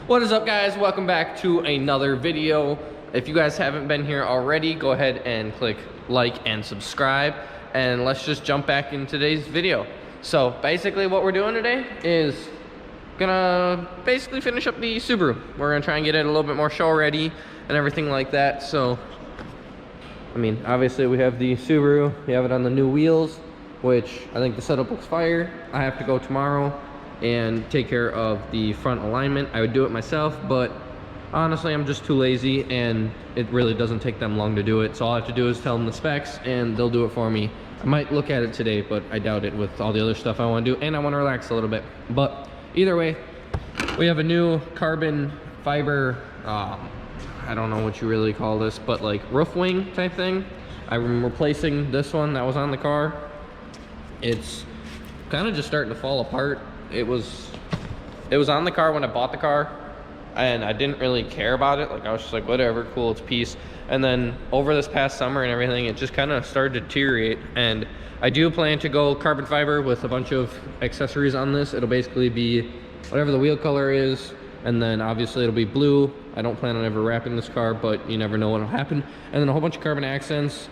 What is up, guys? Welcome back to another video. If you guys haven't been here already, go ahead and click like and subscribe, and let's just jump back in today's video. So basically what we're doing today is gonna basically finish up the Subaru. We're gonna try and get it a little bit more show ready and everything like that. So I mean, obviously we have the Subaru, we have it on the new wheels, which I think the setup looks fire. I have to go tomorrow and take care of the front alignment. I would do it myself, but honestly I'm just too lazy and it really doesn't take them long to do it. So all I have to do is tell them the specs and they'll do it for me. I might look at it today, but I doubt it with all the other stuff I want to do, and I want to relax a little bit. But either way, we have a new carbon fiber, I don't know what you really call this, but like roof wing type thing. I'm replacing this one that was on the car. It's kind of just starting to fall apart. It was on the car when I bought the car, and I didn't really care about it. Like, I was just like, whatever, cool, it's peace. And then over this past summer and everything, it just kind of started to deteriorate. And I do plan to go carbon fiber with a bunch of accessories on this. It'll basically be whatever the wheel color is, and then obviously it'll be blue. I don't plan on ever wrapping this car, but you never know what'll happen. And then a whole bunch of carbon accents.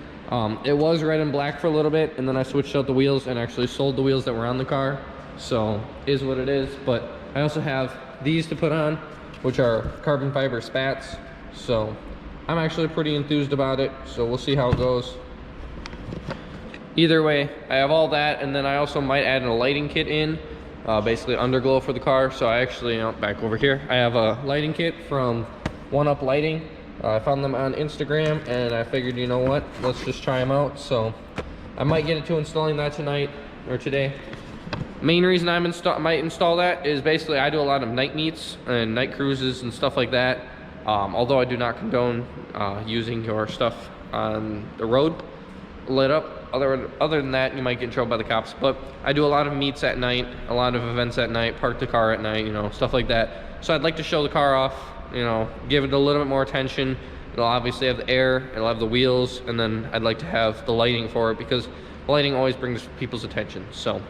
It was red and black for a little bit, and then I switched out the wheels and actually sold the wheels that were on the car. So is what it is. But I also have these to put on, which are carbon fiber spats. So I'm actually pretty enthused about it, so we'll see how it goes. Either way, I have all that, and then I also might add a lighting kit in, basically underglow for the car. So I actually, back over here, I have a lighting kit from One Up Lighting. I found them on Instagram, and I figured, you know what, let's just try them out. So I might get into installing that tonight or today. Main reason I might install that is basically I do a lot of night meets and night cruises and stuff like that. Although I do not condone using your stuff on the road lit up. Other than that, you might get in trouble by the cops. But I do a lot of meets at night, a lot of events at night, park the car at night, you know, stuff like that. So I'd like to show the car off, you know, give it a little bit more attention. It'll obviously have the air, it'll have the wheels, and then I'd like to have the lighting for it, because lighting always brings people's attention. So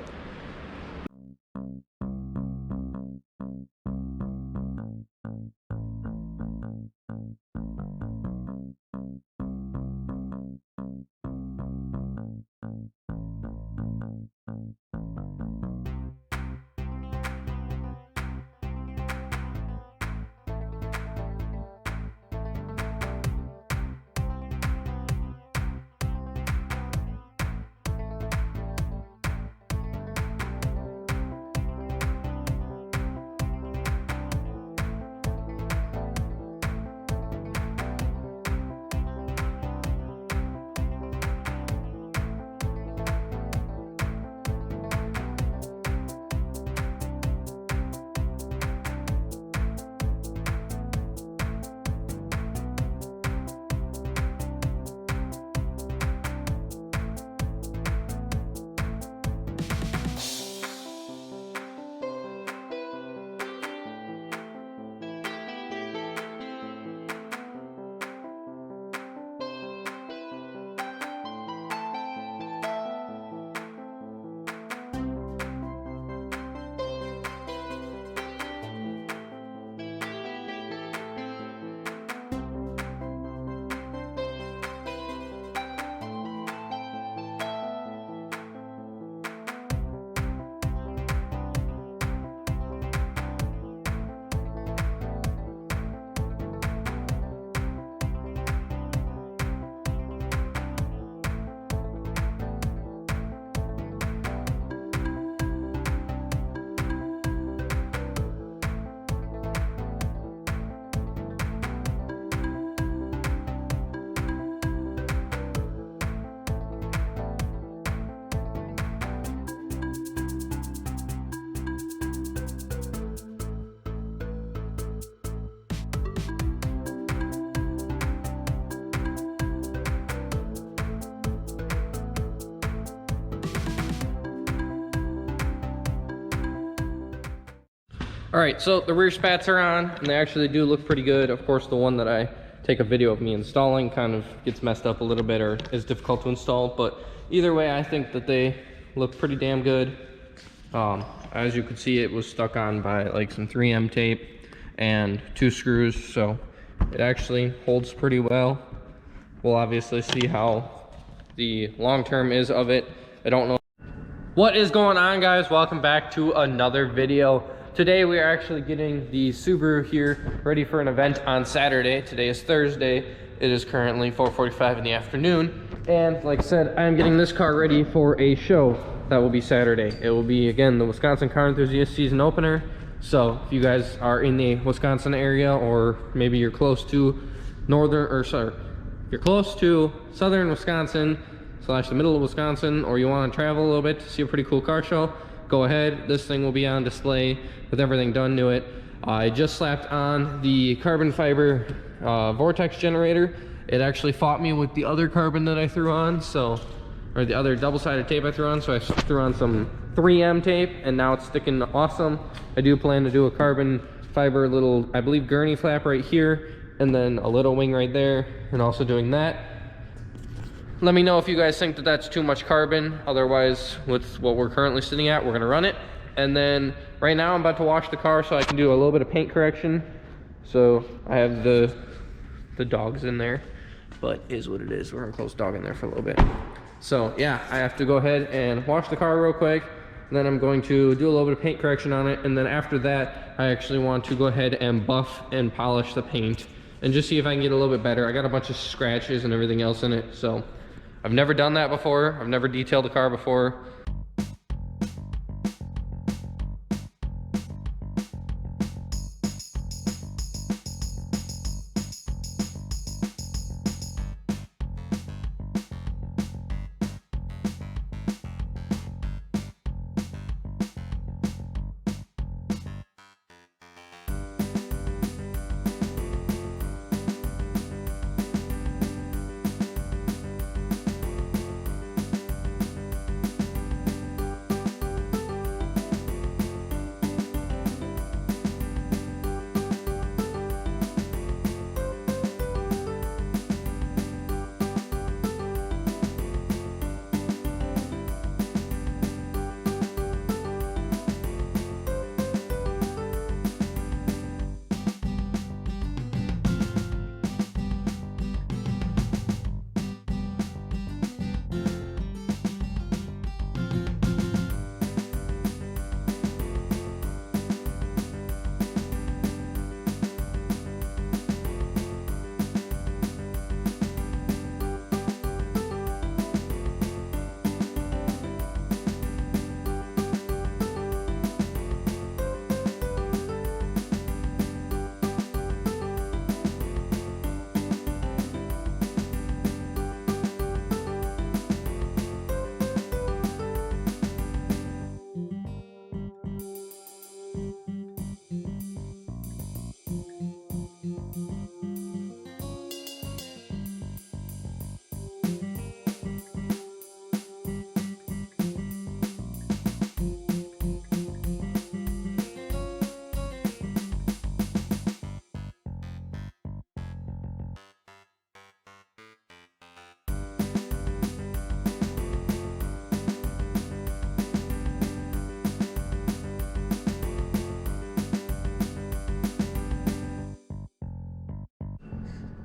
all right, so the rear spats are on, and they actually do look pretty good. Of course, the one that I take a video of me installing kind of gets messed up a little bit, or is difficult to install, but either way, I think that they look pretty damn good. As you can see, it was stuck on by like some 3M tape, and 2 screws, so it actually holds pretty well. We'll obviously see how the long term is of it. I don't know. What is going on, guys? Welcome back to another video. Today we are actually getting the Subaru here ready for an event on Saturday. Today is Thursday. It is currently 4:45 in the afternoon, and like I said, I am getting this car ready for a show that will be Saturday. It will be, again, the Wisconsin Car Enthusiast season opener. So if you guys are in the Wisconsin area, or maybe you're close to you're close to southern Wisconsin / the middle of Wisconsin, or you want to travel a little bit to see a pretty cool car show, go ahead. This thing will be on display with everything done to it. I just slapped on the carbon fiber Vortex generator. It actually fought me with the other carbon that I threw on, or the other double-sided tape I threw on, so I threw on some 3M tape, and now it's sticking awesome. I do plan to do a carbon fiber little, I believe, gurney flap right here, and then a little wing right there, and also doing that. Let me know if you guys think that that's too much carbon. Otherwise, with what we're currently sitting at, we're gonna run it. And then right now I'm about to wash the car so I can do a little bit of paint correction. So I have the dogs in there, but is what it is. We're gonna close dog in there for a little bit. So yeah, I have to go ahead and wash the car real quick. And then I'm going to do a little bit of paint correction on it. And then after that, I actually want to go ahead and buff and polish the paint and just see if I can get a little bit better. I got a bunch of scratches and everything else in it, so I've never done that before. I've never detailed a car before.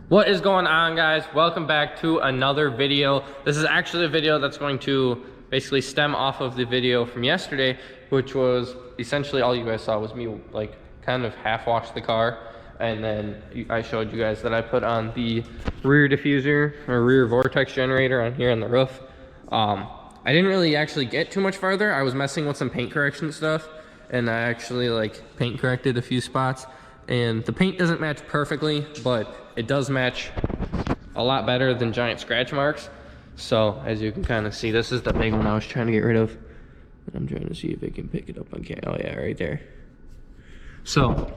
What is going on, guys? Welcome back to another video. This is actually a video that's going to basically stem off of the video from yesterday, which was essentially all you guys saw was me like kind of half wash the car, and then I showed you guys that I put on the rear diffuser or rear Vortex generator on here on the roof. I didn't really actually get too much farther. I was messing with some paint correction stuff, and I actually like paint corrected a few spots, and the paint doesn't match perfectly, but it does match a lot better than giant scratch marks. So as you can kind of see, this is the big one I was trying to get rid of. I'm trying to see if I can pick it up on camera. Oh yeah, right there. So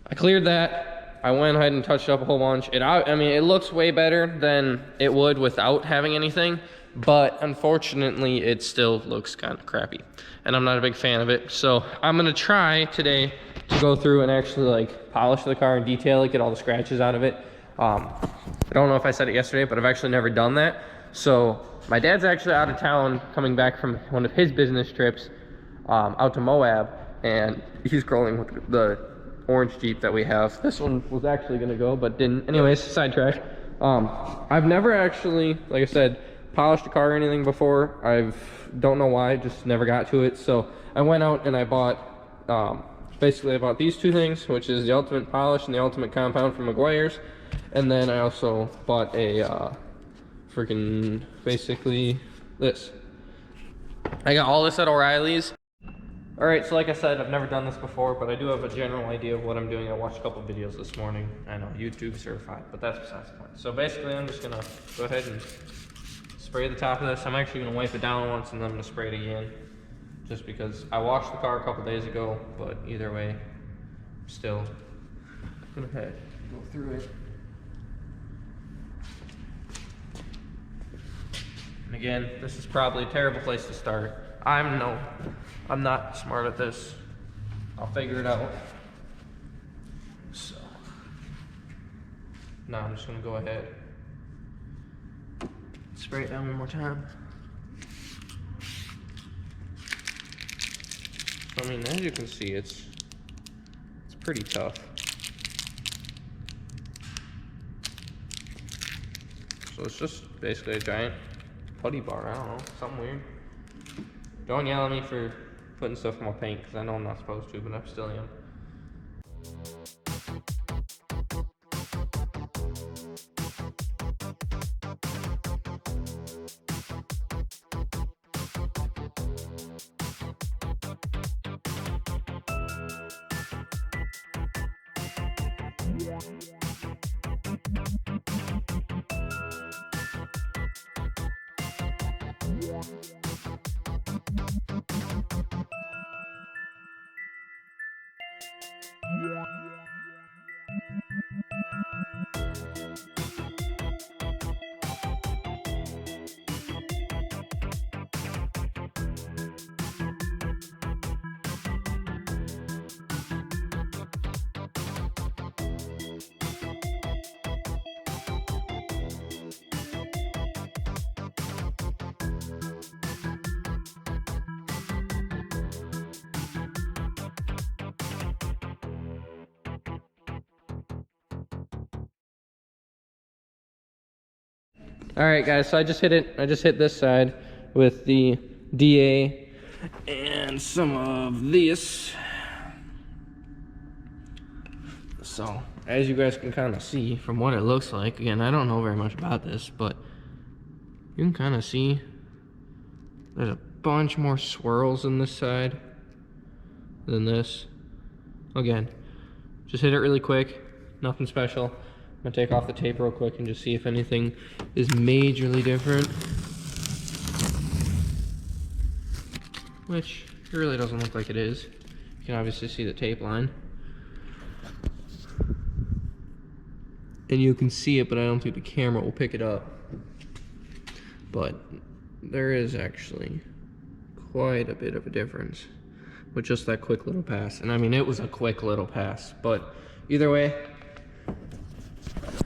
I cleared that. I went ahead and touched up a whole bunch. I mean, it looks way better than it would without having anything, but unfortunately it still looks kind of crappy, and I'm not a big fan of it. So I'm gonna try today to go through and actually like polish the car and detail it, get all the scratches out of it. I don't know if I said it yesterday, but I've actually never done that. So my dad's actually out of town, coming back from one of his business trips out to Moab, and he's crawling with the orange Jeep that we have. This one was actually gonna go, but didn't. Anyways, sidetrack. I've never actually, like I said, polished a car or anything before. Don't know why, just never got to it. So I went out and I bought, basically I bought these two things, which is the Ultimate Polish and the Ultimate Compound from Meguiar's. And then I also bought a freaking, basically this. I got all this at O'Reilly's. All right, so like I said, I've never done this before, but I do have a general idea of what I'm doing. I watched a couple videos this morning. I know, YouTube certified, but that's besides the point. So basically, I'm just gonna go ahead and spray the top of this. I'm actually gonna wipe it down once and then I'm gonna spray it again. Just because I washed the car a couple days ago, but either way, I'm still gonna go through it. And again, this is probably a terrible place to start. I'm not smart at this. I'll figure it out. So now I'm just gonna go ahead, spray it down one more time. I mean, as you can see, it's pretty tough. So it's just basically a giant putty bar. I don't know, something weird. Don't yell at me for putting stuff in my paint, because I know I'm not supposed to, but I still am. All right, guys, so I just hit this side with the DA and some of this. So, as you guys can kind of see from what it looks like, again, I don't know very much about this, but you can kind of see there's a bunch more swirls in this side than this. Again, just hit it really quick, nothing special. I'm gonna take off the tape real quick and just see if anything is majorly different. Which it really doesn't look like it is. You can obviously see the tape line. And you can see it, but I don't think the camera will pick it up. But there is actually quite a bit of a difference with just that quick little pass. And I mean, it was a quick little pass, but either way,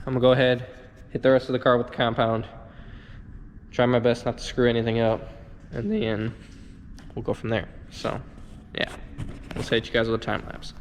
I'm gonna go ahead, hit the rest of the car with the compound, try my best not to screw anything up, and then we'll go from there. So, yeah, let's hit you guys with a time lapse.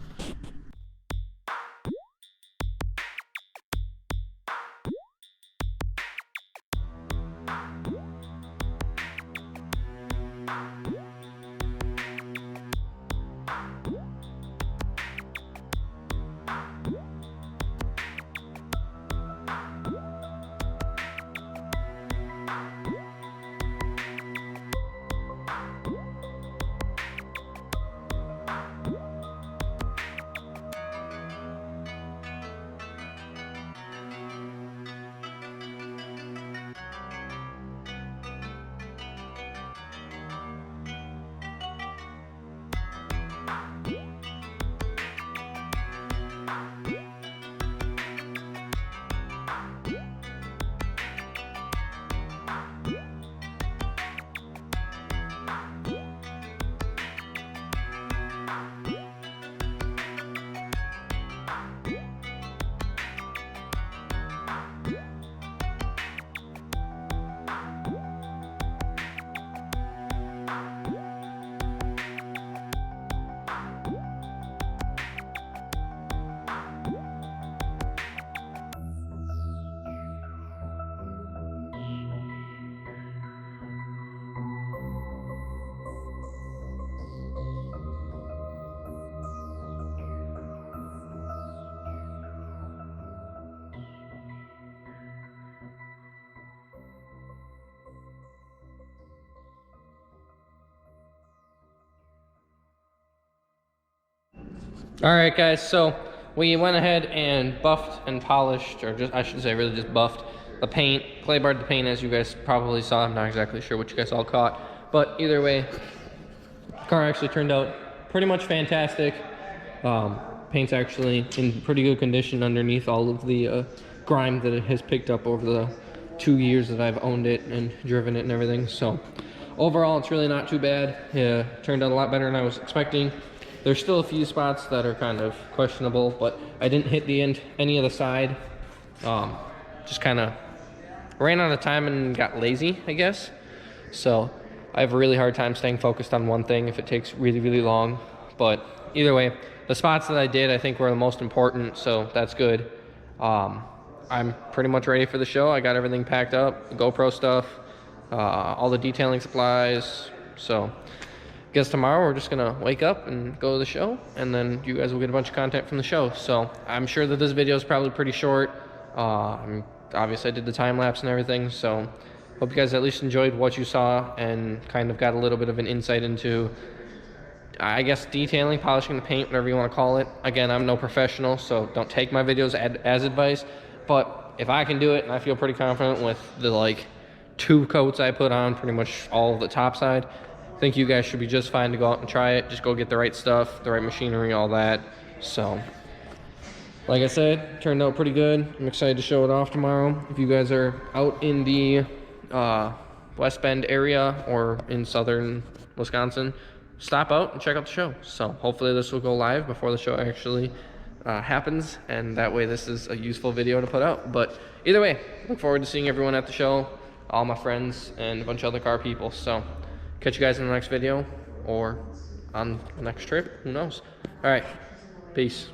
All right, guys, so we went ahead and buffed and polished, or just, I should say, really just buffed the paint, clay barred the paint, as you guys probably saw. I'm not exactly sure what you guys all caught, but either way, the car actually turned out pretty much fantastic. Paint's actually in pretty good condition underneath all of the grime that it has picked up over the 2 years that I've owned it and driven it and everything. So overall, it's really not too bad. Yeah, turned out a lot better than I was expecting. There's still a few spots that are kind of questionable, but I didn't hit any of the side. Just kind of ran out of time and got lazy, I guess. So I have a really hard time staying focused on one thing if it takes really, really long. But either way, the spots that I did, I think, were the most important, so that's good. I'm pretty much ready for the show. I got everything packed up, GoPro stuff, all the detailing supplies. So I guess tomorrow we're just gonna wake up and go to the show, and then you guys will get a bunch of content from the show. So I'm sure that this video is probably pretty short. Obviously I did the time lapse and everything, so hope you guys at least enjoyed what you saw and kind of got a little bit of an insight into, I guess, detailing, polishing the paint, whatever you want to call it. Again, I'm no professional, so don't take my videos as advice, but if I can do it and I feel pretty confident with the like 2 coats I put on, pretty much all of the top side, I think you guys should be just fine to go out and try it. Just go get the right stuff, the right machinery, all that. So like I said, turned out pretty good. I'm excited to show it off tomorrow. If you guys are out in the West Bend area or in southern Wisconsin, stop out and check out the show. So hopefully this will go live before the show actually happens, and that way this is a useful video to put out. But either way, look forward to seeing everyone at the show, all my friends and a bunch of other car people. So catch you guys in the next video or on the next trip, who knows. All right, peace.